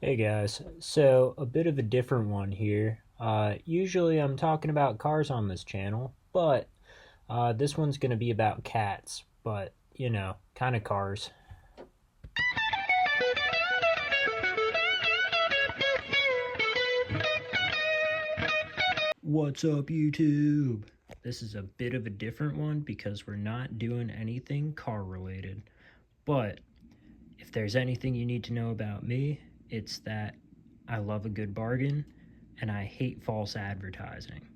Hey guys, so a bit of a different one here. Usually I'm talking about cars on this channel, but this one's going to be about cats, but kind of cars. What's up, YouTube? This is a bit of a different one because we're not doing anything car related, but if there's anything you need to know about me, it's that I love a good bargain and I hate false advertising.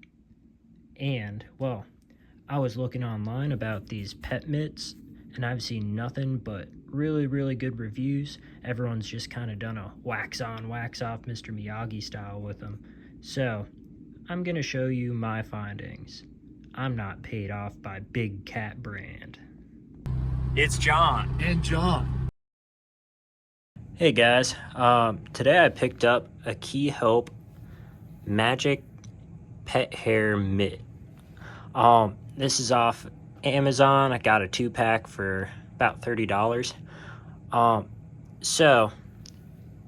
And, well, I was looking online about these pet mitts, and I've seen nothing but really good reviews. Everyone's just kind of done a wax on, wax off Mr. Miyagi style with them. So, I'm going to show you my findings. I'm not paid off by Big Cat Brand. It's John. And John. Hey guys, today I picked up a Key Hope Magic Pet Hair Mitt. This is off Amazon. I got a 2-pack for about $30. So,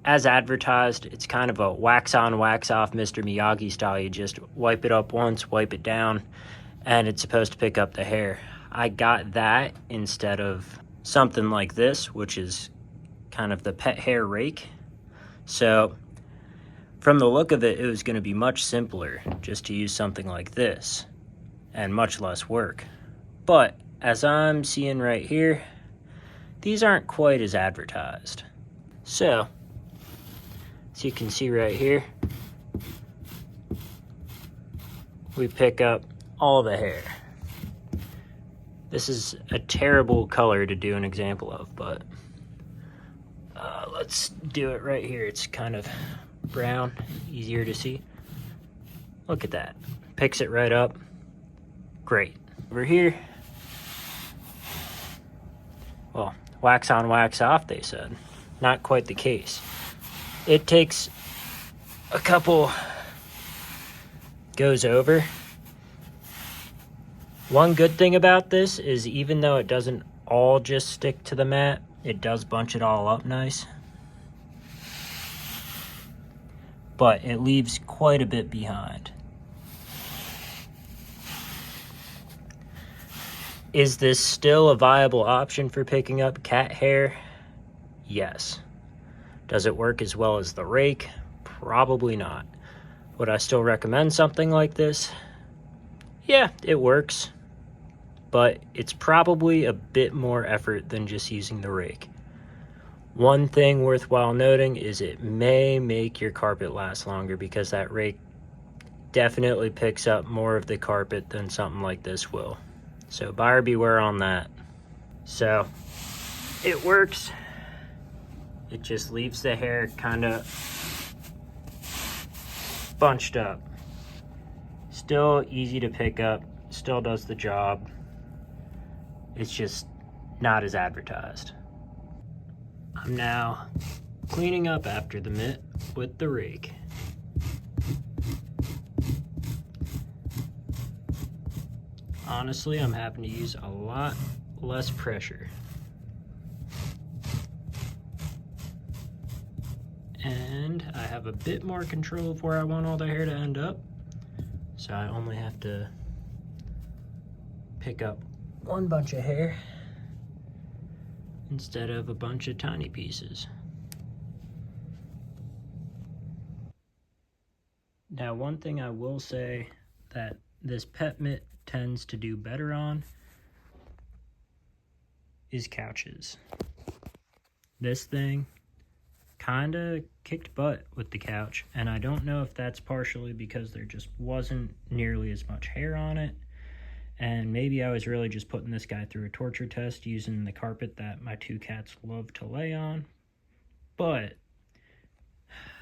as advertised, it's kind of a wax on, wax off Mr. Miyagi style. You just wipe it up once, wipe it down, and it's supposed to pick up the hair. I got that instead of something like this, which is kind of the pet hair rake. So, from the look of it, it was going to be much simpler just to use something like this and much less work. But as I'm seeing right here, these aren't quite as advertised. So, as you can see right here, we pick up all the hair. This is a terrible color to do an example of, but let's do it right here. It's kind of brown, easier to see. Look at that. Picks it right up. Great. Over here, well, wax on, wax off, they said. Not quite the case. It takes a couple goes over. One good thing about this is even though it doesn't all just stick to the mat, it does bunch it all up nice. But it leaves quite a bit behind. Is this still a viable option for picking up cat hair? Yes. Does it work as well as the rake? Probably not. Would I still recommend something like this? Yeah, it works. But it's probably a bit more effort than just using the rake. One thing worthwhile noting is it may make your carpet last longer because that rake definitely picks up more of the carpet than something like this will. So buyer beware on that. So it works. It just leaves the hair kind of bunched up. Still easy to pick up, still does the job. It's just not as advertised. I'm now cleaning up after the mitt with the rake. Honestly, I'm having to use a lot less pressure. And I have a bit more control of where I want all the hair to end up. So I only have to pick up one bunch of hair instead of a bunch of tiny pieces. Now, one thing I will say that this pet mitt tends to do better on is couches. This thing kind of kicked butt with the couch, and I don't know if that's partially because there just wasn't nearly as much hair on it, and maybe I was really just putting this guy through a torture test using the carpet that my 2 cats love to lay on, but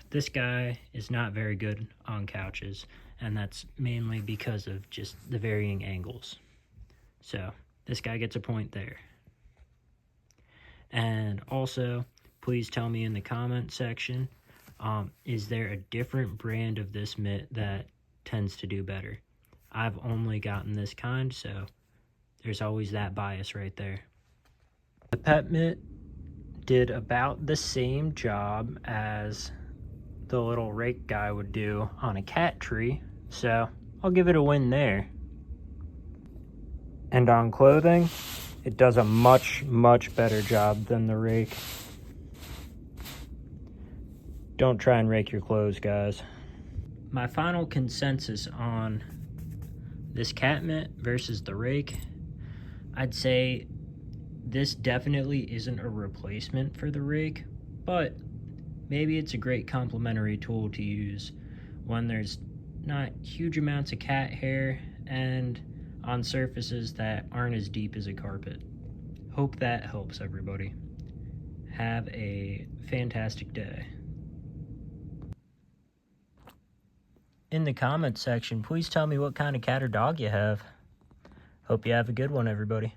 this guy is not very good on couches, and that's mainly because of just the varying angles. So this guy gets a point there. And also, please tell me in the comment section, is there a different brand of this mitt that tends to do better? I've only gotten this kind, so there's always that bias right there. The pet mitt did about the same job as the little rake guy would do on a cat tree, so I'll give it a win there. And on clothing, it does a much, much better job than the rake. Don't try and rake your clothes, guys. My final consensus on this cat mitt versus the rake, I'd say this definitely isn't a replacement for the rake, but maybe it's a great complementary tool to use when there's not huge amounts of cat hair and on surfaces that aren't as deep as a carpet. Hope that helps everybody. Have a fantastic day. In the comments section, please tell me what kind of cat or dog you have. Hope you have a good one, everybody.